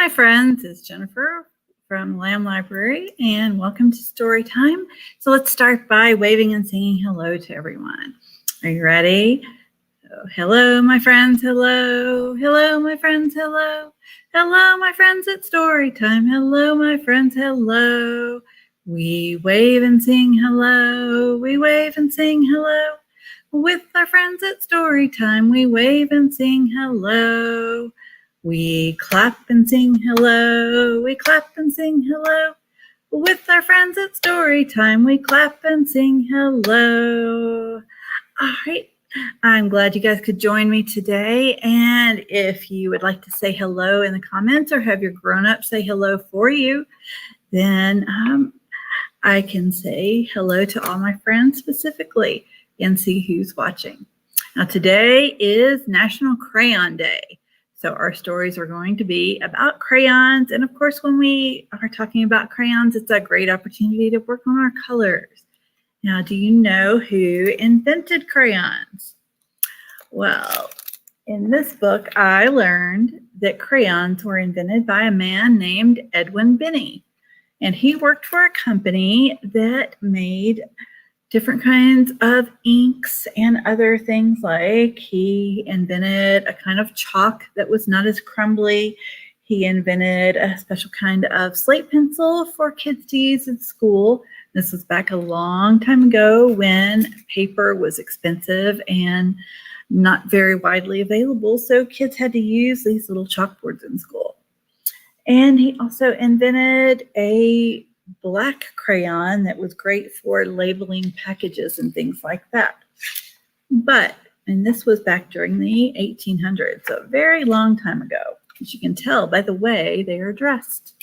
Hi friends, it's Jennifer from Lamb Library and welcome to Storytime. So let's start by waving and saying hello to everyone. Are you ready? Hello my friends, hello. Hello my friends, hello. Hello my friends, it's Storytime. Hello my friends, hello. We wave and sing hello. We wave and sing hello. With our friends at Storytime, we wave and sing hello. We clap and sing hello. We clap and sing hello. With our friends at Storytime, we clap and sing hello. All right. I'm glad you guys could join me today. And if you would like to say hello in the comments or have your grown-up say hello for you, then I can say hello to all my friends specifically and see who's watching. Now today is National Crayon Day. So our stories are going to be about crayons. And of course, when we are talking about crayons, it's a great opportunity to work on our colors. Now, do you know who invented crayons? Well, in this book, I learned that crayons were invented by a man named Edwin Binney. And he worked for a company that made different kinds of inks and other things, like he invented a kind of chalk that was not as crumbly. He invented a special kind of slate pencil for kids to use in school. This was back a long time ago when paper was expensive and not very widely available, so kids had to use these little chalkboards in school. And he also invented a black crayon that was great for labeling packages and things like that. And this was back during the 1800s, so a very long time ago, as you can tell by the way they are dressed.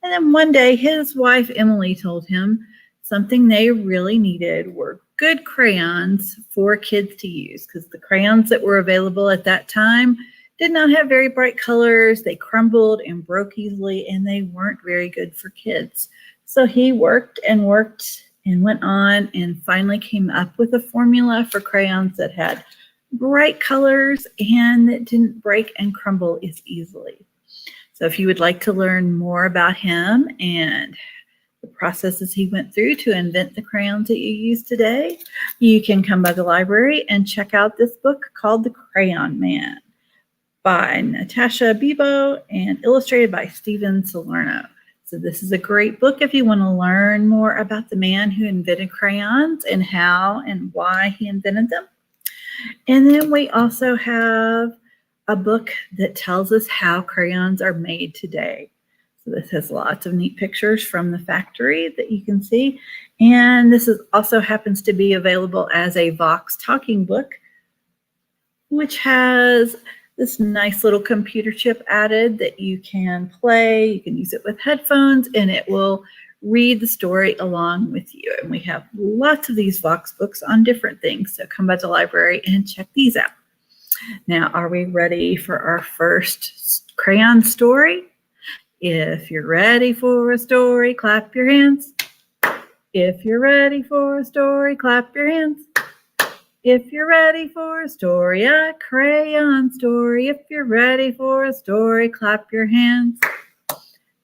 And then one day his wife Emily told him something they really needed were good crayons for kids to use, because the crayons that were available at that time did not have very bright colors. They crumbled and broke easily, and they weren't very good for kids. So he worked and went on and finally came up with a formula for crayons that had bright colors and that didn't break and crumble as easily. So if you would like to learn more about him and the processes he went through to invent the crayons that you use today, you can come by the library and check out this book called The Crayon Man by Natasha Bebo and illustrated by Stephen Salerno. So this is a great book if you want to learn more about the man who invented crayons and how and why he invented them. And then we also have a book that tells us how crayons are made today. So this has lots of neat pictures from the factory that you can see. And this also happens to be available as a Vox talking book, which has this nice little computer chip added that you can play. You can use it with headphones and it will read the story along with you. And we have lots of these Vox books on different things. So come by the library and check these out. Now, are we ready for our first crayon story? If you're ready for a story, clap your hands. If you're ready for a story, clap your hands. If you're ready for a story, a crayon story. If you're ready for a story, clap your hands.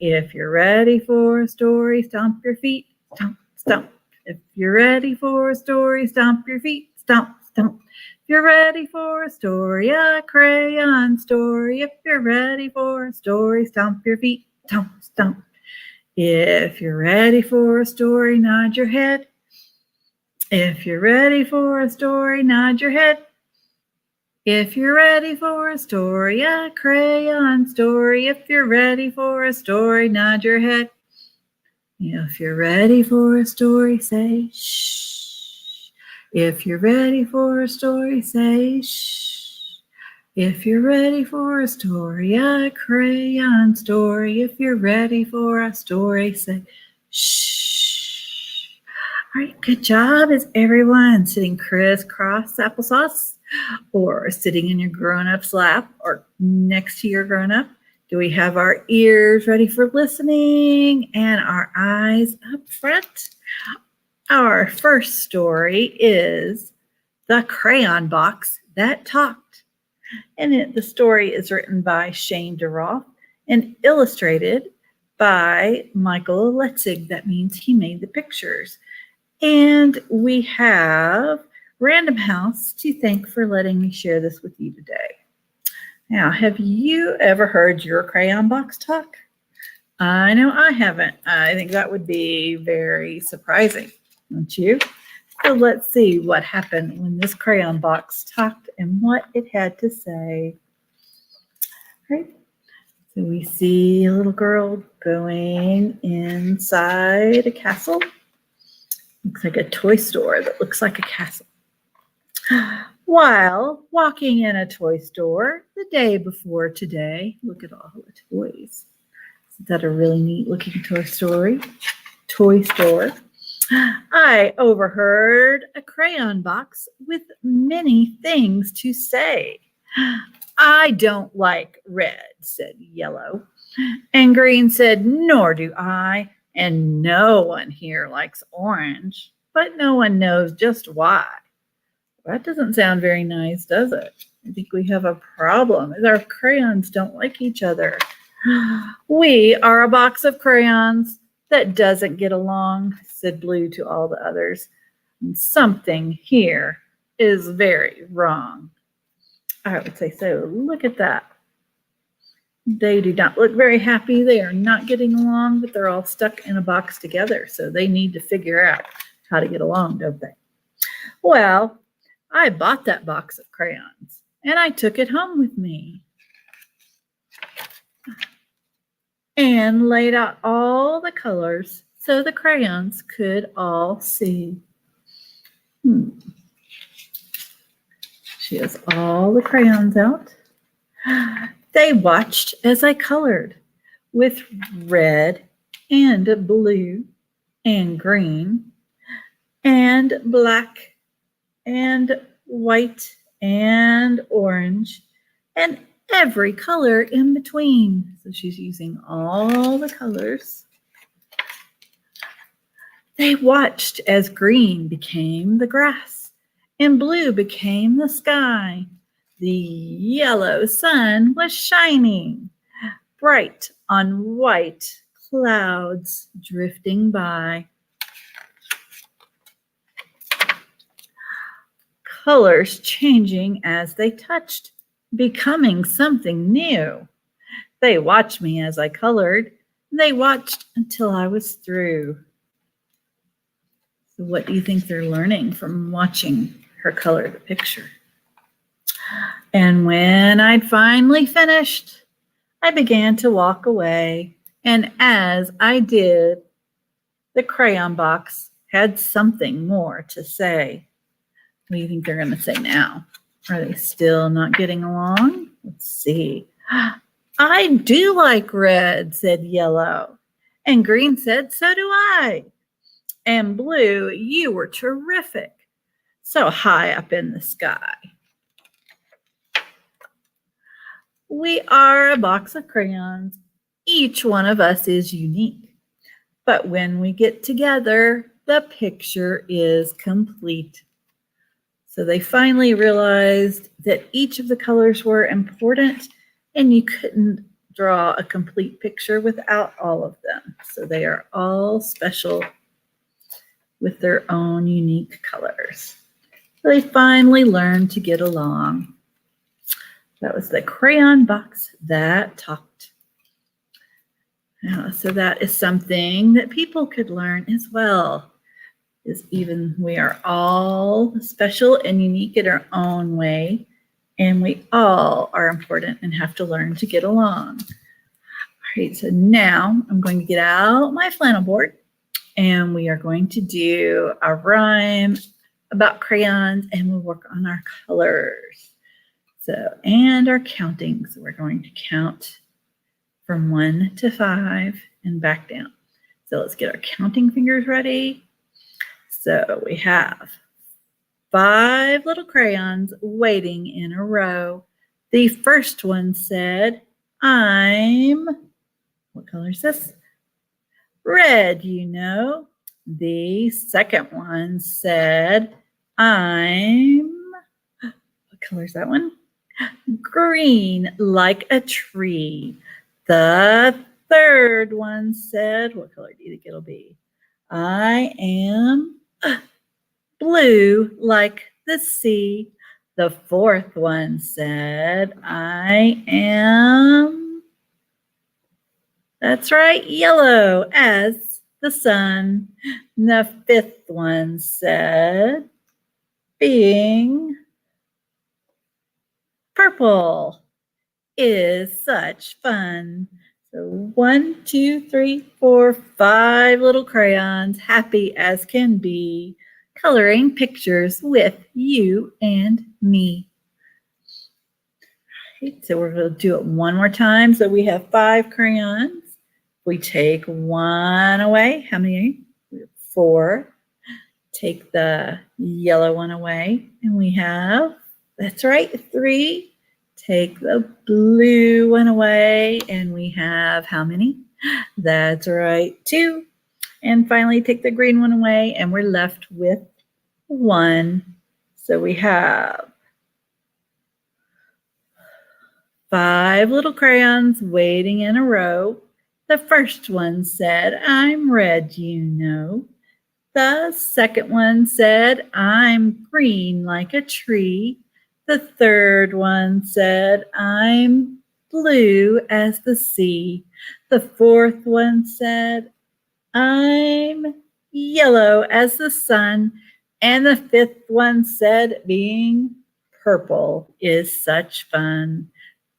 If you're ready for a story, stomp your feet, stomp, stomp. If you're ready for a story, stomp your feet, stomp, stomp. If you're ready for a story, a crayon story. If you're ready for a story, stomp your feet, stomp, stomp. If you're ready for a story, nod your head. If you're ready for a story, nod your head. If you're ready for a story, a crayon story. If you're ready for a story, nod your head. If you're ready for a story, say shh. If you're ready for a story, say shh. If you're ready for a story, a crayon story. If you're ready for a story, say shh. All right, good job. Is everyone sitting crisscross applesauce or sitting in your grown-up's lap or next to your grown-up? Do we have our ears ready for listening and our eyes up front? Our first story is The Crayon Box That Talked. And the story is written by Shane DeRoth and illustrated by Michael Letzig. That means he made the pictures. And we have Random House to thank for letting me share this with you today. Now, have you ever heard your crayon box talk? I know I haven't. I think that would be very surprising, don't you? So let's see what happened when this crayon box talked and what it had to say. Right? So we see a little girl going inside a castle. Looks like a toy store that looks like a castle. While walking in a toy store the day before today, look at all the toys. Is that a really neat looking toy store? I overheard a crayon box with many things to say. I don't like red, said yellow. And green said, nor do I. And no one here likes orange, but no one knows just why. That doesn't sound very nice, does it? I think we have a problem. Our crayons don't like each other. We are a box of crayons that doesn't get along, said Blue to all the others. And something here is very wrong. I would say so. Look at that. They do not look very happy. They are not getting along, but they're all stuck in a box together. So they need to figure out how to get along, don't they? Well, I bought that box of crayons and I took it home with me and laid out all the colors so the crayons could all see. She has all the crayons out. They watched as I colored with red and blue and green and black and white and orange and every color in between. So she's using all the colors. They watched as green became the grass and blue became the sky. The yellow sun was shining bright on white clouds drifting by. Colors changing as they touched, becoming something new. They watched me as I colored. They watched until I was through. So what do you think they're learning from watching her color the picture? And when I'd finally finished, I began to walk away. And as I did, the crayon box had something more to say. What do you think they're going to say now? Are they still not getting along? Let's see. I do like red, said yellow. And green said, so do I. And blue, you were terrific. So high up in the sky. We are a box of crayons. Each one of us is unique. But when we get together, the picture is complete. So they finally realized that each of the colors were important and you couldn't draw a complete picture without all of them. So they are all special with their own unique colors. So they finally learned to get along. That was the crayon box that talked. So that is something that people could learn as well. Is even we are all special and unique in our own way, and we all are important and have to learn to get along. All right, so now I'm going to get out my flannel board, and we are going to do a rhyme about crayons, and we'll work on our colors. So, and our counting. So we're going to count from 1 to 5 and back down. So let's get our counting fingers ready. So we have 5 little crayons waiting in a row. The first one said, I'm, what color is this? Red, you know. The second one said, I'm, what color is that one? Green, like a tree. The third one said, what color do you think it'll be? I am blue like the sea. The fourth one said, I am, that's right, yellow as the sun. And the fifth one said, being purple is such fun. So 1, 2, 3, 4, 5 little crayons, happy as can be, coloring pictures with you and me. Right, so we're going to do it one more time. So we have 5 crayons. We take 1 away. How many? 4. Take the yellow one away. And we have, that's right, 3. Take the blue one away, and we have how many? That's right, 2. And finally, take the green one away, and we're left with 1. So we have 5 little crayons waiting in a row. The first one said, I'm red, you know. The second one said, I'm green like a tree. The third one said, I'm blue as the sea. The fourth one said, I'm yellow as the sun. And the fifth one said, being purple is such fun.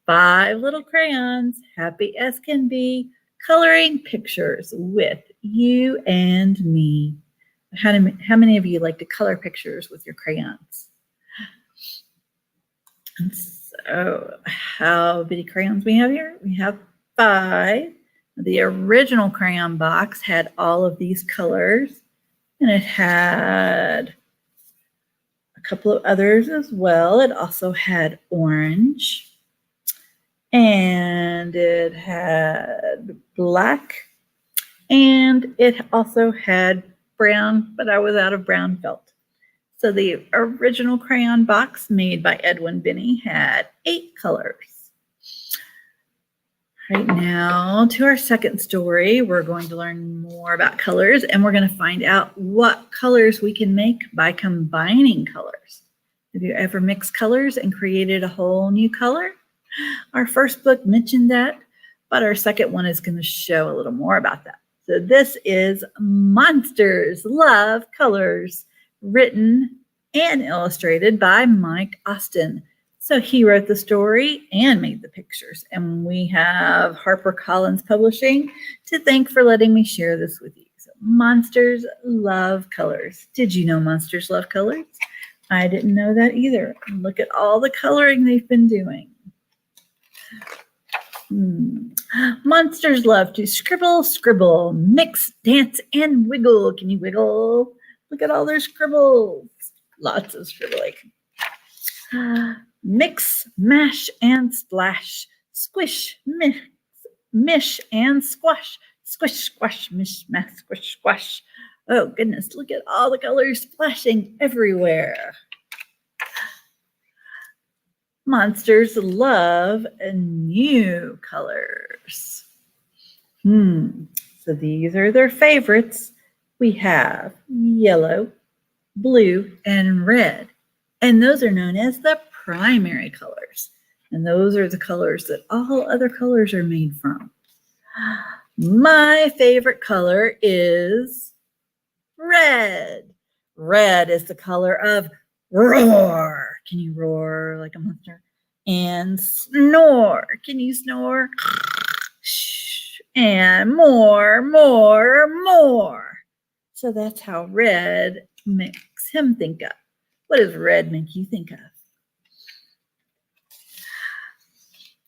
5 little crayons, happy as can be, coloring pictures with you and me. How many of you like to color pictures with your crayons? And so how many crayons we have here? We have 5. The original crayon box had all of these colors, and it had a couple of others as well. It also had orange, and it had black, and it also had brown, but I was out of brown felt. So the original crayon box made by Edwin Binney had 8 colors. Right now, to our second story, we're going to learn more about colors, and we're going to find out what colors we can make by combining colors. Have you ever mixed colors and created a whole new color? Our first book mentioned that, but our second one is going to show a little more about that. So this is Monsters Love Colors, written and illustrated by Mike Austin. So he wrote the story and made the pictures. And we have HarperCollins Publishing to thank for letting me share this with you. So Monsters Love Colors. Did you know monsters love colors? I didn't know that either. Look at all the coloring they've been doing. Monsters love to scribble, scribble, mix, dance, and wiggle. Can you wiggle? Look at all their scribbles. Lots of scribbling. Mix, mash, and splash. Squish, mix, mish, and squash. Squish, squash, mish, mash, squish, squash. Oh, goodness, look at all the colors splashing everywhere. Monsters love new colors. So these are their favorites. We have yellow, blue, and red. And those are known as the primary colors. And those are the colors that all other colors are made from. My favorite color is red. Red is the color of roar. Can you roar like a monster? And snore. Can you snore? And more, more, more. So that's how red makes him think of. What does red make you think of?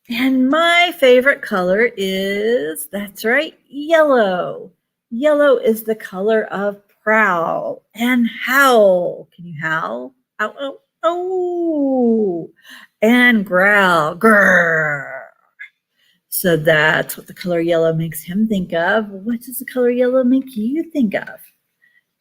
And my favorite color is, that's right, yellow. Yellow is the color of prowl and howl. Can you howl? Ow, ow, oh. And growl. Grrr. So that's what the color yellow makes him think of. What does the color yellow make you think of?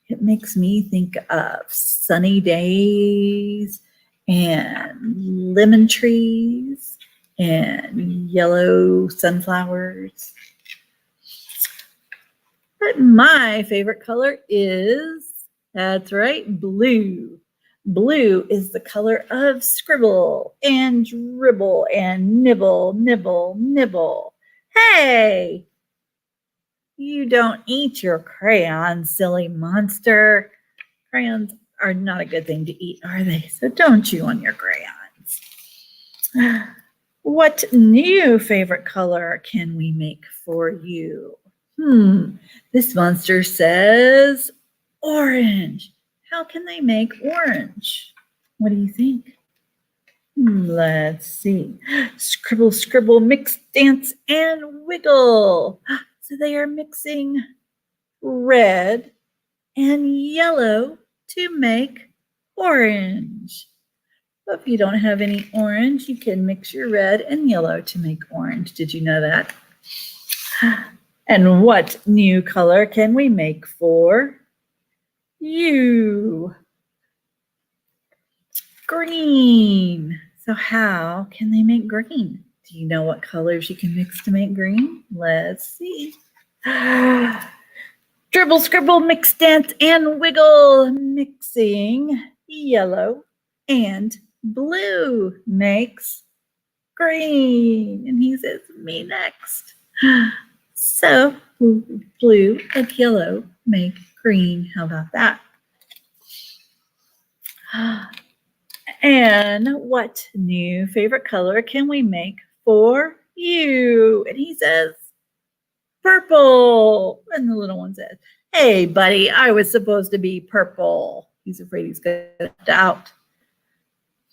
It makes me think of sunny days and lemon trees and yellow sunflowers. But my favorite color is, that's right, blue. Blue is the color of scribble and dribble and nibble, nibble, nibble. Hey, you don't eat your crayons, silly monster. Crayons are not a good thing to eat, are they? So don't chew on your crayons. What new favorite color can we make for you? This monster says orange. How can they make orange? What do you think? Let's see. Scribble, scribble, mix, dance, and wiggle. So they are mixing red and yellow to make orange. If you don't have any orange, you can mix your red and yellow to make orange. Did you know that? And what new color can we make for you? Green. So how can they make green? Do you know what colors you can mix to make green? Let's see. Dribble, scribble, mix, dance, and wiggle. Mixing yellow and blue makes green. And he says, me next. So blue and yellow make green. How about that? And what new favorite color can we make for you? And he says, purple. And the little one says, hey, buddy, I was supposed to be purple. He's afraid he's going to opt out.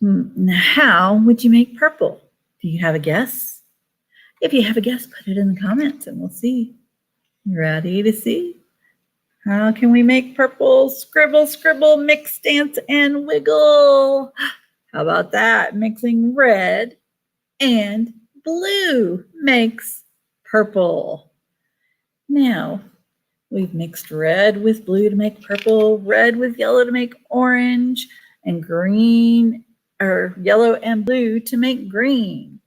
Now, how would you make purple? Do you have a guess? If you have a guess, put it in the comments and we'll see. Ready to see? How can we make purple? Scribble, scribble, mix, dance, and wiggle. How about that? Mixing red and blue makes purple. Now, we've mixed red with blue to make purple, red with yellow to make orange, and green, or yellow and blue to make green.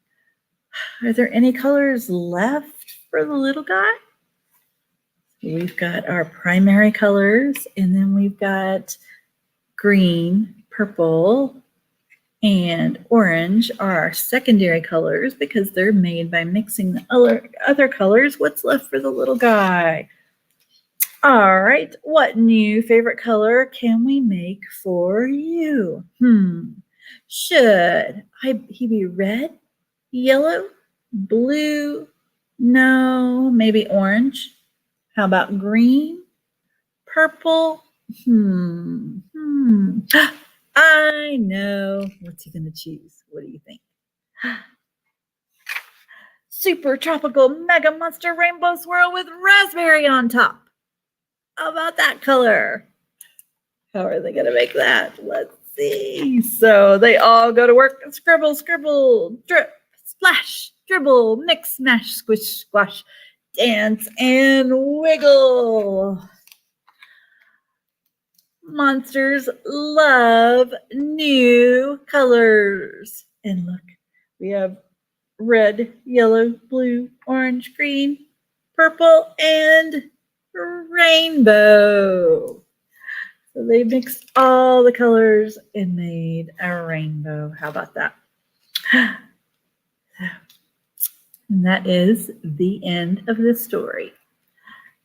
Are there any colors left for the little guy? We've got our primary colors, and then we've got green, purple, and orange are our secondary colors because they're made by mixing the other colors. What's left for the little guy? All right, what new favorite color can we make for you? Should he be red, yellow, blue? No, maybe orange. How about green? Purple? I know. What's he going to choose? What do you think? Super tropical mega monster rainbow swirl with raspberry on top. How about that color? How are they going to make that? Let's see. So they all go to work and scribble, scribble, drip, splash, dribble, mix, smash, squish, squash, dance, and wiggle. Monsters love new colors. And look, we have red, yellow, blue, orange, green, purple, and rainbow. So they mixed all the colors and made a rainbow. How about that? And that is the end of the story.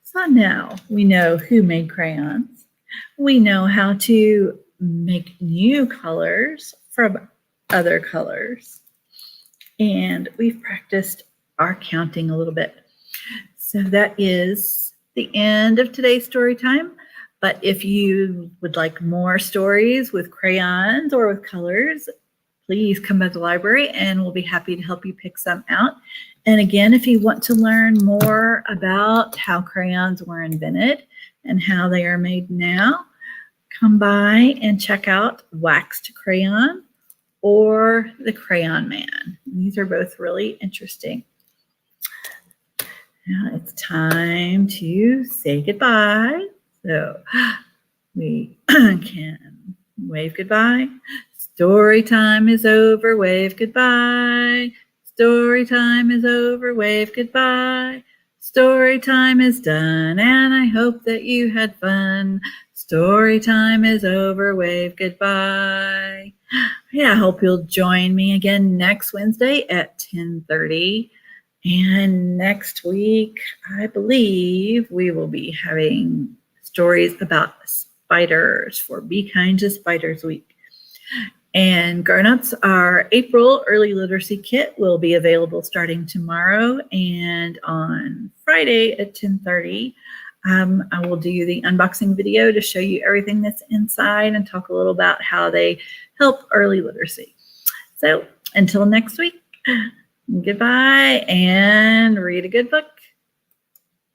So now we know who made crayons. We know how to make new colors from other colors. And we've practiced our counting a little bit. So that is the end of today's story time. But if you would like more stories with crayons or with colors, please come by the library and we'll be happy to help you pick some out. And again, if you want to learn more about how crayons were invented and how they are made now, come by and check out Waxed Crayon or The Crayon Man. These are both really interesting. Now it's time to say goodbye. So we can wave goodbye. Story time is over. Wave goodbye. Story time is over. Wave goodbye. Story time is done, and I hope that you had fun. Story time is over. Wave goodbye. Yeah, I hope you'll join me again next Wednesday at 10:30. And next week, I believe we will be having stories about spiders for Be Kind to Spiders Week. And grown-ups, our April Early Literacy Kit will be available starting tomorrow and on Friday at 10:30. I will do the unboxing video to show you everything that's inside and talk a little about how they help early literacy. So until next week, goodbye and read a good book.